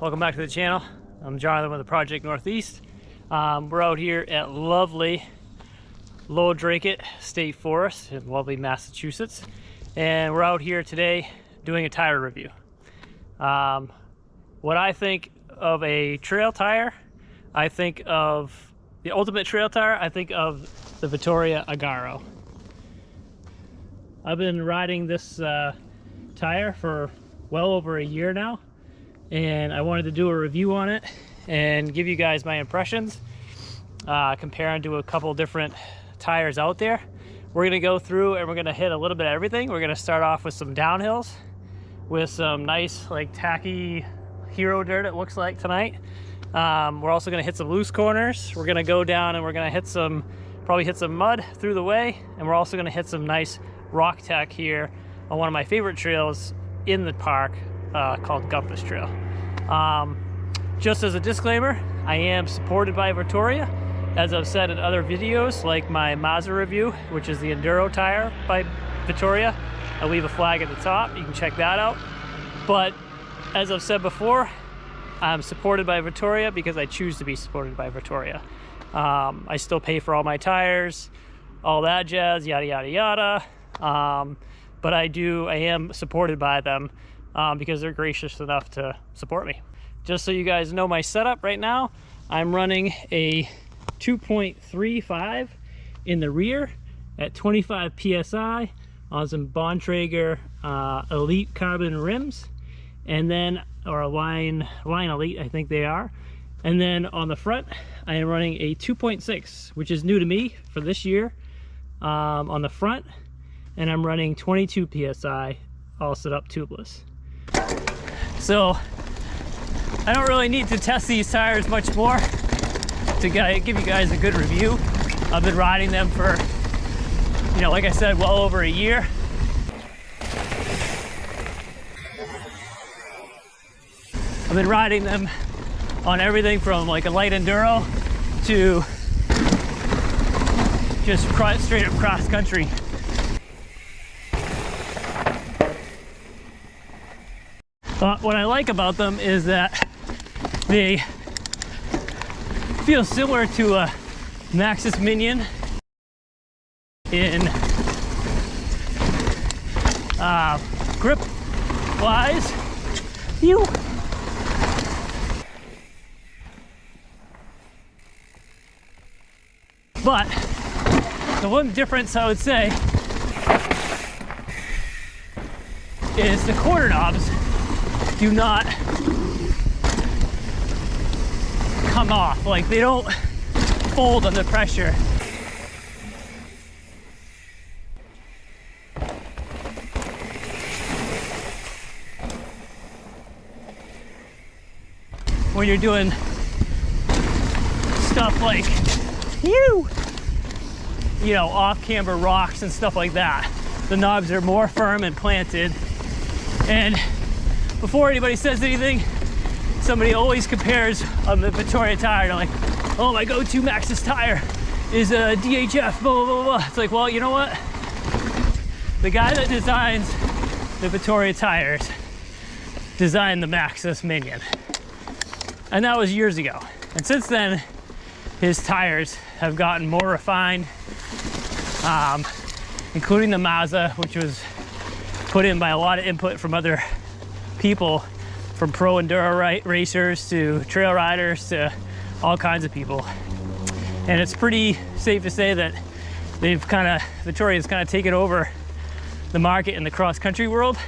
welcome back to the channel. I'm Jonathan with the Project Northeast. We're out here at lovely Lower Drake State Forest in lovely Massachusetts, and we're out here today doing a tire review. What I think of a trail tire, I think of the ultimate trail tire. I think of the Vittoria Agarro. I've been riding this tire for well over a year now, and I wanted to do a review on it and give you guys my impressions, comparing to a couple different tires out there. We're gonna go through and we're gonna hit a little bit of everything. We're gonna start off with some downhills with some nice like tacky hero dirt, it looks like tonight. We're also gonna hit some loose corners. We're gonna go down and we're gonna hit some, probably hit some mud through the way, and we're also gonna hit some nice rock tech here on one of my favorite trails in the park, called Compass Trail. Just as a disclaimer, I am supported by Vittoria, as I've said in other videos, like my Mazda review, which is the enduro tire by Vittoria. I'll leave a flag at the top, you can check that out. But as I've said before, I'm supported by Vittoria because I choose to be supported by Vittoria. I still pay for all my tires, all that jazz, yada yada yada. But I am supported by them because they're gracious enough to support me. Just so you guys know my setup right now, I'm running a 2.35 in the rear at 25 PSI on some Bontrager Elite carbon rims, and then, or Line Elite, I think they are. And then on the front, I am running a 2.6, which is new to me for this year, on the front. And I'm running 22 PSI, all set up tubeless. So I don't really need to test these tires much more to give you guys a good review. I've been riding them for, you know, like I said, well over a year. I've been riding them on everything from like a light enduro to just straight up cross country. What I like about them is that they feel similar to a Maxxis Minion in grip wise. But the one difference I would say is the quarter knobs do not come off, like they don't fold under pressure. When you're doing stuff like you know, off-camber rocks and stuff like that, the knobs are more firm and planted. And before anybody says anything, somebody always compares on the Vittoria tire to like, oh, my go-to Maxxis tire is a DHF, blah, blah, blah, blah. It's like, well, you know what? The guy that designs the Vittoria tires designed the Maxxis Minion. And that was years ago. And since then, his tires have gotten more refined, including the Mazda, which was put in by a lot of input from other people, from pro enduro racers to trail riders to all kinds of people. And it's pretty safe to say that Vittoria's kind of taken over the market in the cross country world.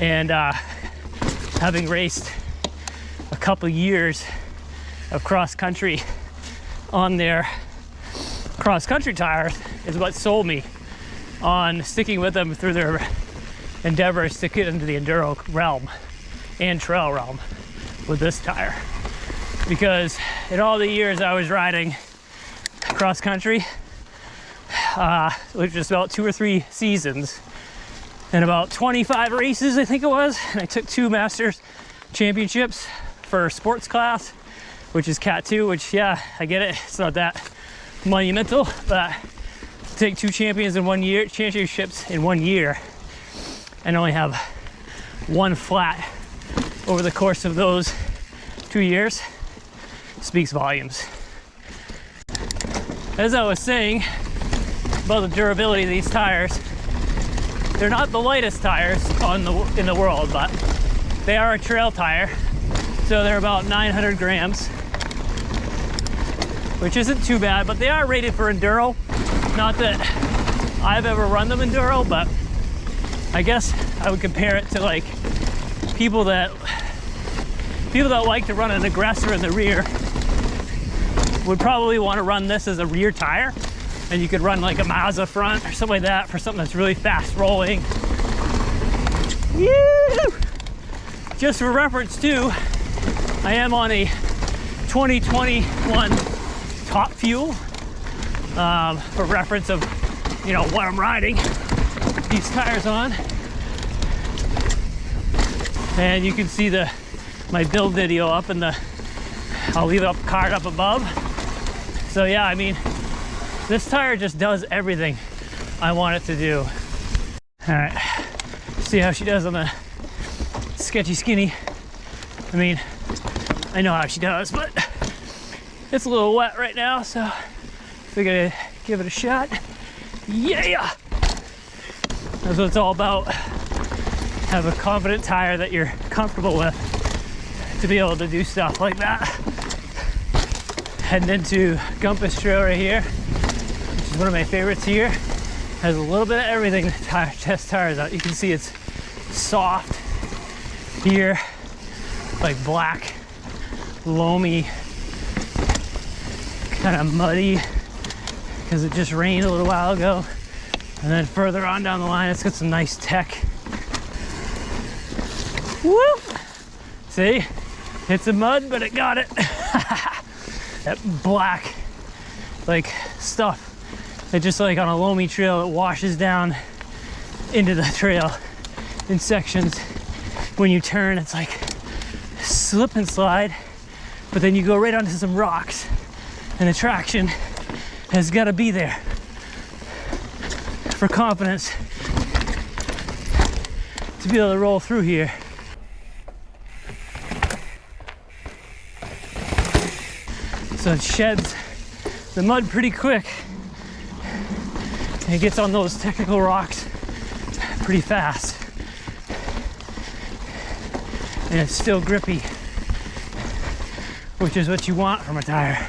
And having raced a couple years of cross country on their cross country tires is what sold me on sticking with them through their endeavors to get into the enduro realm and trail realm with this tire. Because in all the years I was riding cross country, which was about 2 or 3 seasons and about 25 races, I think it was, and I took 2 Masters championships for sports class, which is Cat 2, which, yeah, I get it, it's not that monumental, but to take 2 championships in 1 year and only have 1 flat over the course of those 2 years speaks volumes. As I was saying about the durability of these tires, they're not the lightest tires in the world, but they are a trail tire, so they're about 900 grams, which isn't too bad, but they are rated for enduro. Not that I've ever run them enduro, but I guess I would compare it to like people that like to run an aggressor in the rear would probably want to run this as a rear tire, and you could run like a Mazda front or something like that for something that's really fast rolling. Woo! Just for reference too, I am on a 2021 Top Fuel for reference of, you know, what I'm riding these tires on. And you can see my build video up in I'll leave it card up above. So yeah, I mean, this tire just does everything I want it to do. All right, see how she does on the sketchy skinny. I mean, I know how she does, but it's a little wet right now, so figured I'd give it a shot. Yeah! That's what it's all about. Have a confident tire that you're comfortable with to be able to do stuff like that. Heading into Gumpus Trail right here, which is one of my favorites here. Has a little bit of everything to test tires out. You can see it's soft here, like black, loamy, kind of muddy because it just rained a little while ago. And then further on down the line, it's got some nice tech. Whoop! See? Hit some mud, but it got it. That black, like, stuff. It just like on a loamy trail, it washes down into the trail in sections. When you turn, it's like slip and slide, but then you go right onto some rocks, and the traction has got to be there for confidence to be able to roll through here. So it sheds the mud pretty quick, and it gets on those technical rocks pretty fast, and it's still grippy, which is what you want from a tire,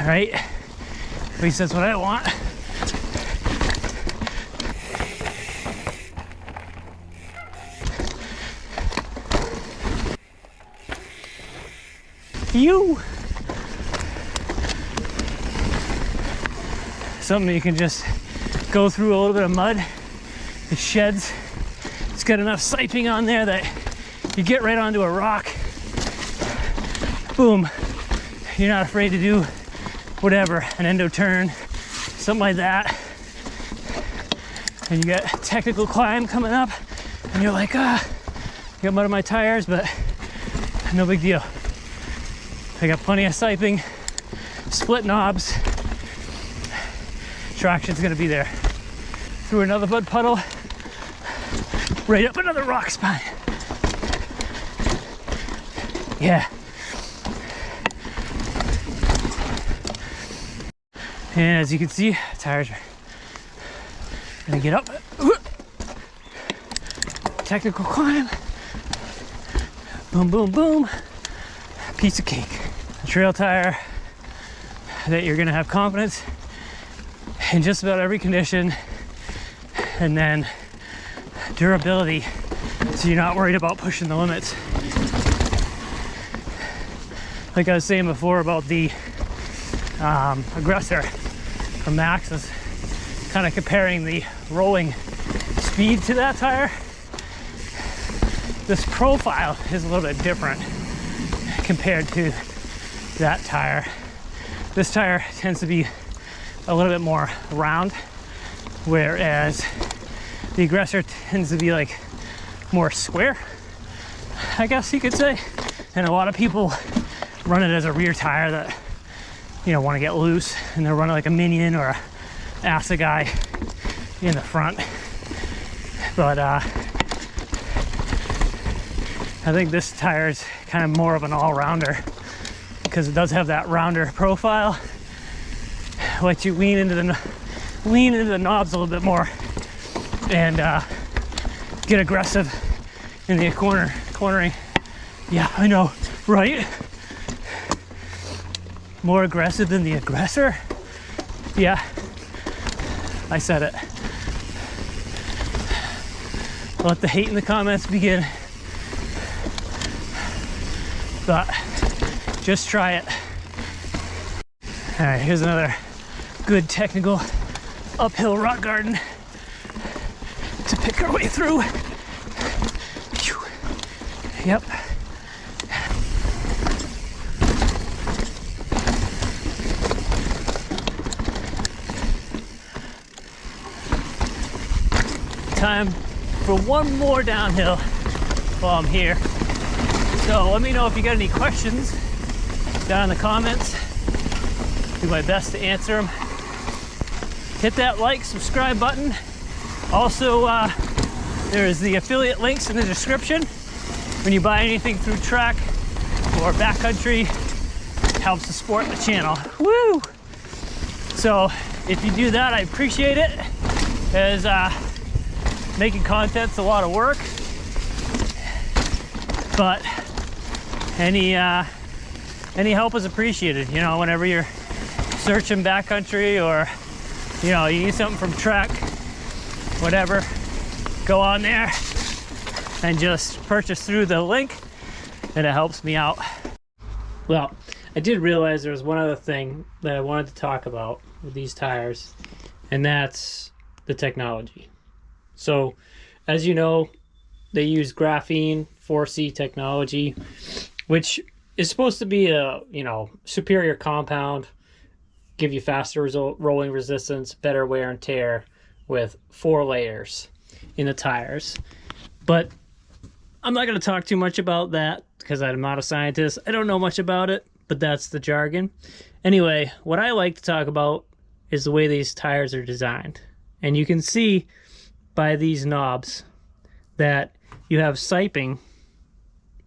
right? At least that's what I want. Something you can just go through a little bit of mud. It sheds. It's got enough siping on there that you get right onto a rock. Boom. You're not afraid to do whatever, an endo turn, something like that. And you got technical climb coming up, and you're like, I got mud on my tires, but no big deal. I got plenty of siping, split knobs. Traction's gonna be there. Through another mud puddle, right up another rock spine. Yeah. And as you can see, tires are gonna get up. Technical climb. Boom, boom, boom. Piece of cake. A trail tire that you're gonna have confidence in just about every condition, and then durability, so you're not worried about pushing the limits. Like I was saying before about the aggressor from Max, is kind of comparing the rolling speed to that tire. This profile is a little bit different compared to that tire. This tire tends to be a little bit more round, whereas the aggressor tends to be like more square, I guess you could say. And a lot of people run it as a rear tire that, you know, want to get loose, and they'll run it like a Minion or a Assegai in the front. But I think this tire is kind of more of an all-rounder because it does have that rounder profile. Let you lean into the knobs a little bit more and get aggressive in the cornering. Yeah, I know, right? More aggressive than the aggressor? Yeah, I said it. Let the hate in the comments begin. But just try it. All right, here's another good technical uphill rock garden to pick our way through. Yep. Time for one more downhill while I'm here. So let me know if you got any questions down in the comments. Do my best to answer them. Hit that like, subscribe button. Also, there's the affiliate links in the description. When you buy anything through Trek or Backcountry, it helps to support the channel. Woo! So if you do that, I appreciate it, as making content's a lot of work. But any help is appreciated. You know, whenever you're searching backcountry, or you know, you need something from Trek, whatever, go on there and just purchase through the link, and it helps me out. Well, I did realize there was one other thing that I wanted to talk about with these tires, and that's the technology. So, as you know, they use graphene 4C technology, which is supposed to be a, you know, superior compound, give you faster rolling resistance, better wear and tear, with 4 layers in the tires. But I'm not going to talk too much about that because I'm not a scientist. I don't know much about it, but that's the jargon. Anyway, what I like to talk about is the way these tires are designed. And you can see by these knobs that you have siping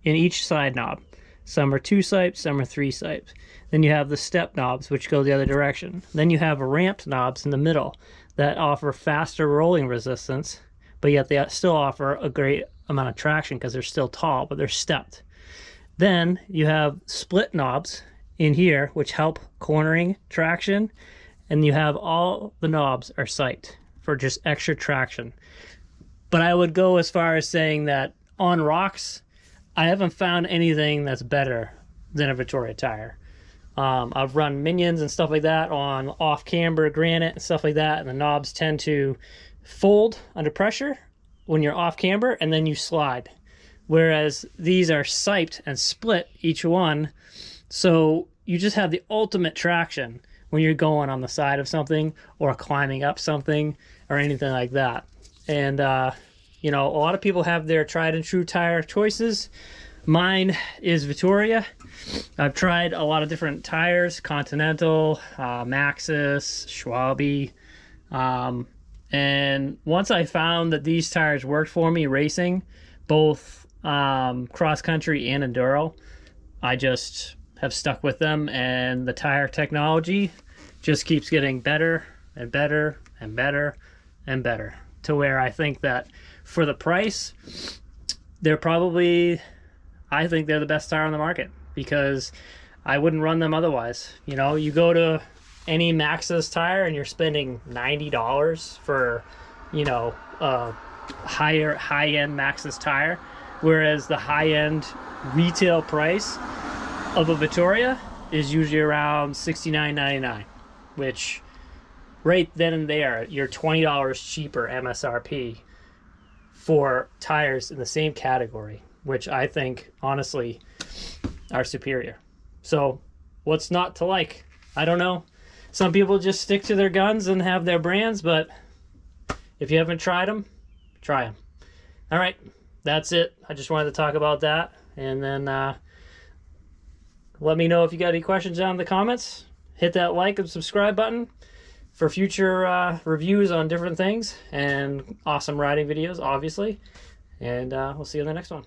in each side knob. Some are 2 sipes, some are 3 sipes. Then you have the step knobs, which go the other direction. Then you have ramped knobs in the middle that offer faster rolling resistance, but yet they still offer a great amount of traction because they're still tall, but they're stepped. Then you have split knobs in here, which help cornering traction, and you have all the knobs are siped for just extra traction. But I would go as far as saying that on rocks, I haven't found anything that's better than a Vittoria tire. I've run minions and stuff like that on off-camber granite and stuff like that, and the knobs tend to fold under pressure when you're off-camber, and then you slide. Whereas these are siped and split, each one, so you just have the ultimate traction when you're going on the side of something or climbing up something or anything like that. And, you know, a lot of people have their tried and true tire choices. Mine is Vittoria. I've tried a lot of different tires, Continental, Maxxis, Schwalbe. And once I found that these tires worked for me racing, both cross country and enduro, I just have stuck with them, and the tire technology just keeps getting better and better and better and better, to where I think that for the price, they're probably, I think they're the best tire on the market, because I wouldn't run them otherwise. You know, you go to any Maxxis tire and you're spending $90 for, you know, a high-end Maxxis tire, whereas the high-end retail price of a Vittoria is usually around $69.99, which right then and there, you're $20 cheaper MSRP for tires in the same category, which I think, honestly, are superior. So what's not to like? I don't know. Some people just stick to their guns and have their brands, but if you haven't tried them, try them. All right, that's it. I just wanted to talk about that. And then let me know if you got any questions down in the comments. Hit that like and subscribe button for future reviews on different things and awesome riding videos, obviously. And we'll see you in the next one.